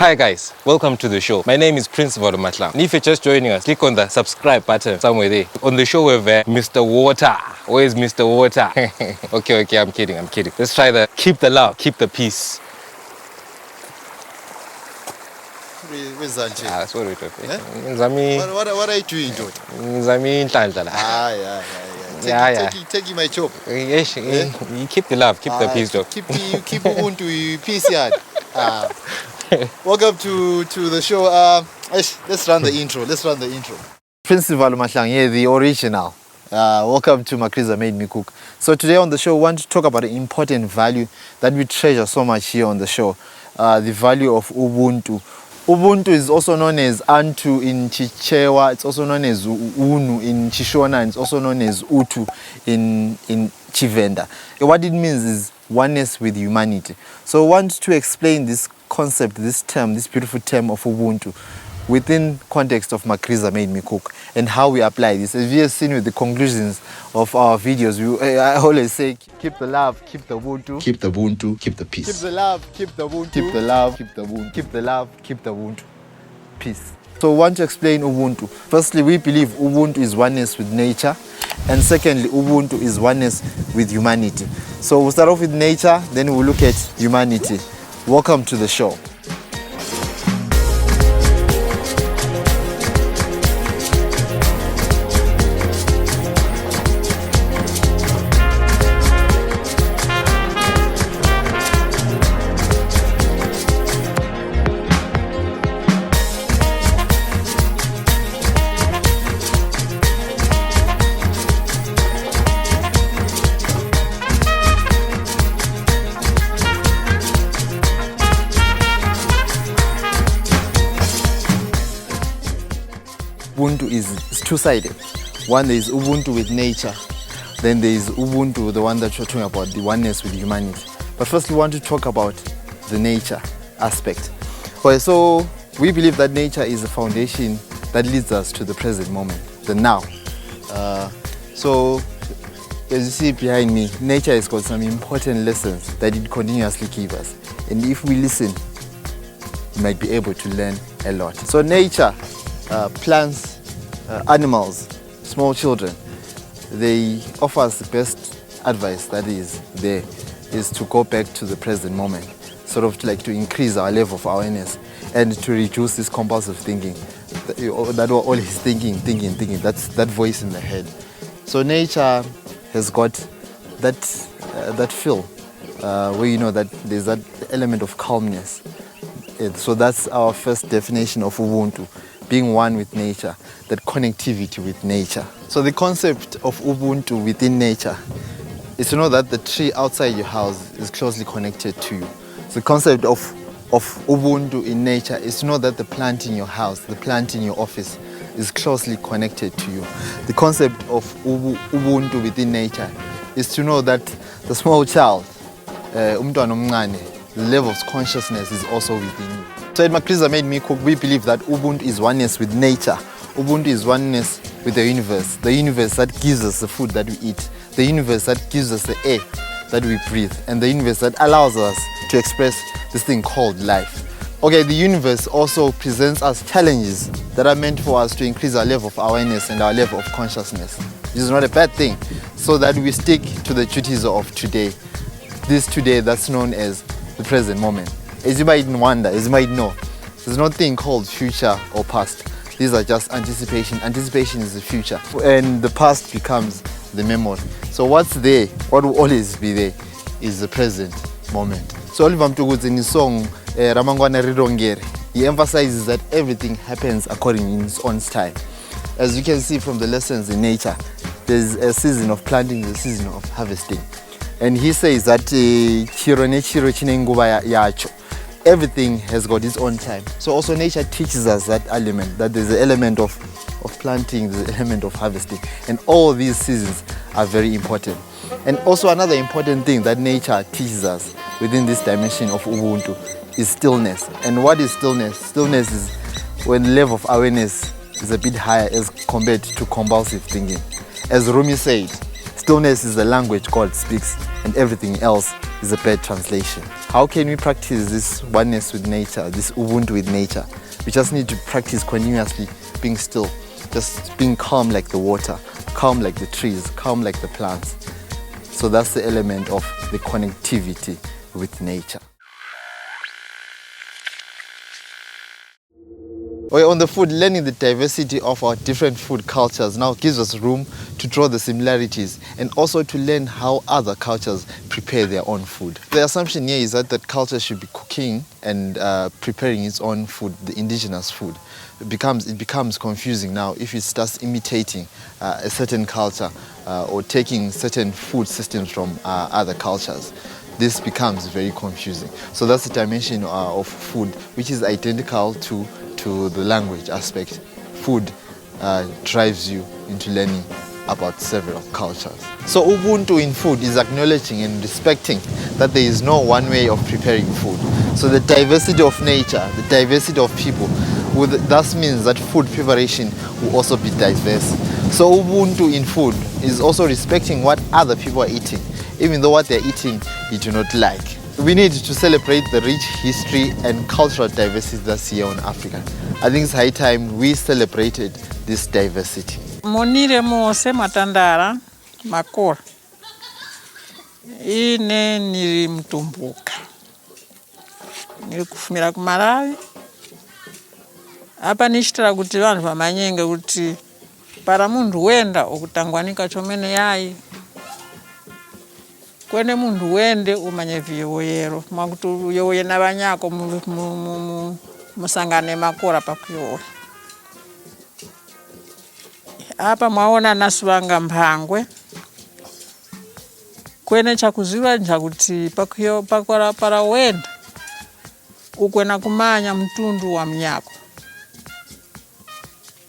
Hi guys, welcome to the show. My name is Prince Vhuthu. And if you're just joining us, click on the subscribe button somewhere there. On the show we have Mr. Water. Where is Mr. Water? okay, I'm kidding. Let's try the keep the love, keep the peace. Where's Zanchi? That's what we're talking. What are you doing, George? Taking my job. You keep the love, keep the peace, George. Keep Ubuntu, peace yard. Welcome to the show. Let's run the intro. Prince Vhuthu, the original. Welcome to Magriza Made Me Cook. So today on the show, we want to talk about an important value that we treasure so much here on the show. The value of Ubuntu. Ubuntu is also known as Anthu in Chichewa. It's also known as Unhu in Chishona. And it's also known as Vhuthu in Chivenda. What it means is oneness with humanity. So I want to explain this concept, this term, this beautiful term of Ubuntu within context of Magriza Made Me Cook and how we apply this. As we have seen with the conclusions of our videos, I always say keep the love, keep the Ubuntu, keep the Ubuntu, keep the peace. Keep the love, keep the Ubuntu, keep the love, keep the Ubuntu, keep the love, keep the Ubuntu, peace. So I want to explain Ubuntu. Firstly, we believe Ubuntu is oneness with nature. And secondly, Ubuntu is oneness with humanity. So we'll start off with nature, then we'll look at humanity. Welcome to the show. Ubuntu is two-sided. One, there is Ubuntu with nature. Then there is Ubuntu, the one that you're talking about, the oneness with humanity. But first we want to talk about the nature aspect. Okay, so we believe that nature is the foundation that leads us to the present moment, the now. So as you see behind me, nature has got some important lessons that it continuously gives us. And if we listen, we might be able to learn a lot. So nature, plants, animals, small children, they offer us the best advice that is there, is to go back to the present moment, sort of to increase our level of awareness and to reduce this compulsive thinking, that we're always thinking, that's that voice in the head. So nature has got that feel where you know that there's that element of calmness. So that's our first definition of Ubuntu, being one with nature, that connectivity with nature. So the concept of Ubuntu within nature is to know that the tree outside your house is closely connected to you. So the concept of Ubuntu in nature is to know that the plant in your house, the plant in your office is closely connected to you. The concept of Ubuntu within nature is to know that the small child, umntwana omncane, the level of consciousness is also within you. So at Magriza Made Me Cook, we believe that Ubuntu is oneness with nature. Ubuntu is oneness with the universe that gives us the food that we eat, the universe that gives us the air that we breathe, and the universe that allows us to express this thing called life. Okay, the universe also presents us challenges that are meant for us to increase our level of awareness and our level of consciousness. This is not a bad thing, so that we stick to the duties of today. This today that's known as the present moment. As you might wonder, as you might know, there's nothing called future or past. These are just anticipation. Anticipation is the future, and the past becomes the memory. So what's there, what will always be there, is the present moment. So Oliver Mtukudzi in his song Ramangwana Rirongere, he emphasizes that everything happens according in its own time. As you can see from the lessons in nature, there's a season of planting, there's a season of harvesting. And he says that everything has got its own time. So also nature teaches us that element, that there's an element of planting, there's an element of harvesting. And all these seasons are very important. And also another important thing that nature teaches us within this dimension of Ubuntu is stillness. And what is stillness? Stillness is when the level of awareness is a bit higher as compared to compulsive thinking. As Rumi said, stillness is the language God speaks and everything else is a bad translation. How can we practice this oneness with nature, this Ubuntu with nature? We just need to practice continuously being still, just being calm like the water, calm like the trees, calm like the plants. So that's the element of the connectivity with nature. On the food, learning the diversity of our different food cultures now gives us room to draw the similarities and also to learn how other cultures prepare their own food. The assumption here is that culture should be cooking and preparing its own food, the indigenous food. It becomes confusing now if it starts imitating a certain culture or taking certain food systems from other cultures. This becomes very confusing. So that's the dimension of food, which is identical to the language aspect. Food drives you into learning about several cultures. So Ubuntu in food is acknowledging and respecting that there is no one way of preparing food. So the diversity of nature, the diversity of people, thus means that food preparation will also be diverse. So Ubuntu in food is also respecting what other people are eating, even though what they're eating you do not like. We need to celebrate the rich history and cultural diversity that's here in Africa. I think it's high time we celebrated this diversity. Monire mose matandara makora. Ine niri mtumbuka. Niri kufumira kumaravi. Apa nishitira kuti vanhu vamanyenge kuti para munhu wenda okutangwanika chomene yayi. Kwene munhu wende umanye vyewoyero makuti uyoye navanyako musangane makora pakuyoya. Apa mwaona nasu vanga mpangwe. Kwene chakuziva nchakuti pakora para wenda ukwena kumanya mtundu wa mnyako.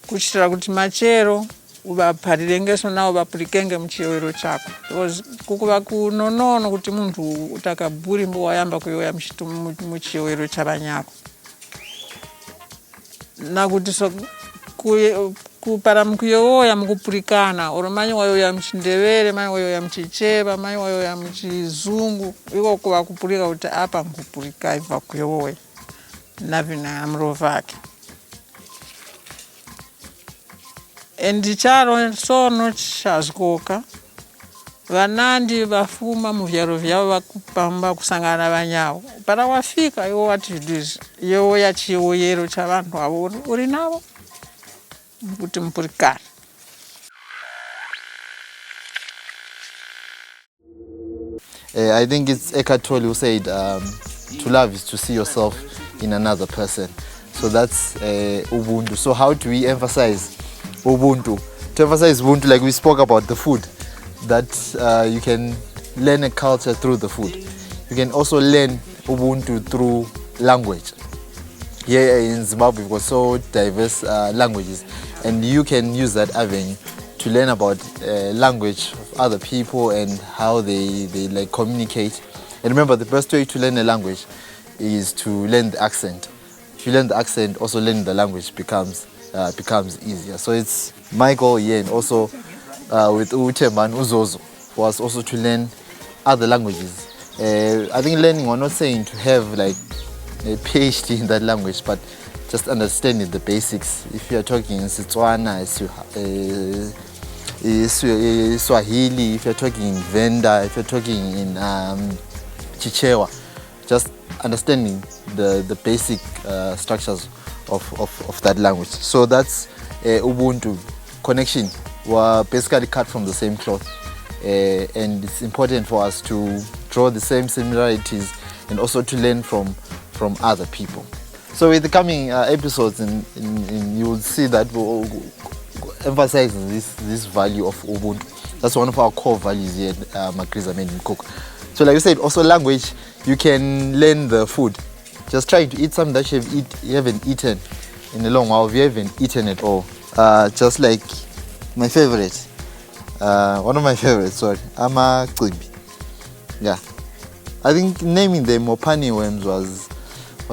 Kuchitira kuti machero uvapharirengeso nawo vapurikenge muchiyoero chako. Kukuva kunonono kuti muntu utakabhuri mbo wayamba kuyoya muchiyoero chavanyako. Nakuti so kupara mukuyoya mukupurikana oro manyi wayoya muchindebele, manyi wayoya muchicheva, manyi wayoya muchizungu, iko kuva kupurika kuti apa mukupurika ibva kuyoya navina murovake. Endicharo sono chazgoka vanandi vafuma muvyaro vyavo vakupamba kusangana vanyawo. Para wafika iwo watizviduzi iwo yachiyoyero chavanhu avo uri navo kuti mupurikane. I think it's Eckart Tolle who said to love is to see yourself in another person. So that's Ubuntu. So how do we emphasize Ubuntu? To emphasize Ubuntu, like we spoke about the food, that you can learn a culture through the food. You can also learn Ubuntu through language. Here in Zimbabwe, we've got so diverse languages, and you can use that avenue to learn about language of other people and how they like communicate. And remember, the best way to learn a language is to learn the accent. If you learn the accent, also learning the language becomes easier. So it's my goal here, and also with Utemba and Uzozo was also to learn other languages. I think learning, we're not saying to have like a PhD in that language, but just understanding the basics. If you're talking in Setswana, Swahili, if you're talking in Venda, if you're talking in Chichewa, just understanding the basic structures of that language. So that's Ubuntu connection. We're basically cut from the same cloth, and it's important for us to draw the same similarities and also to learn from other people. So with the coming episodes, you will see that we'll emphasize this value of Ubuntu. That's one of our core values here at Magriza Made in Cook. So like I said, also language, you can learn the food. Just trying to eat something that you haven't eaten in a long while, if you haven't eaten at all. Just like my favorite, one of my favorites, sorry, Ama Qibi. Yeah. I think naming them Mopani worms was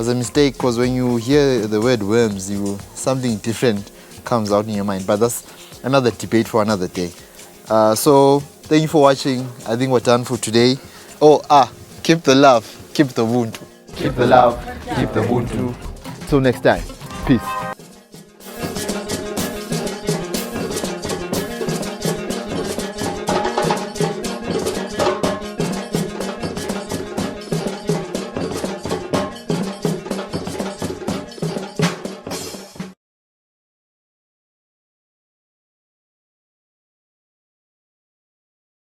a mistake, because when you hear the word worms, something different comes out in your mind. But that's another debate for another day. So thank you for watching. I think we're done for today. Keep the love. Keep the Ubuntu. Keep the love. Keep the Ubuntu. Till next time. Peace.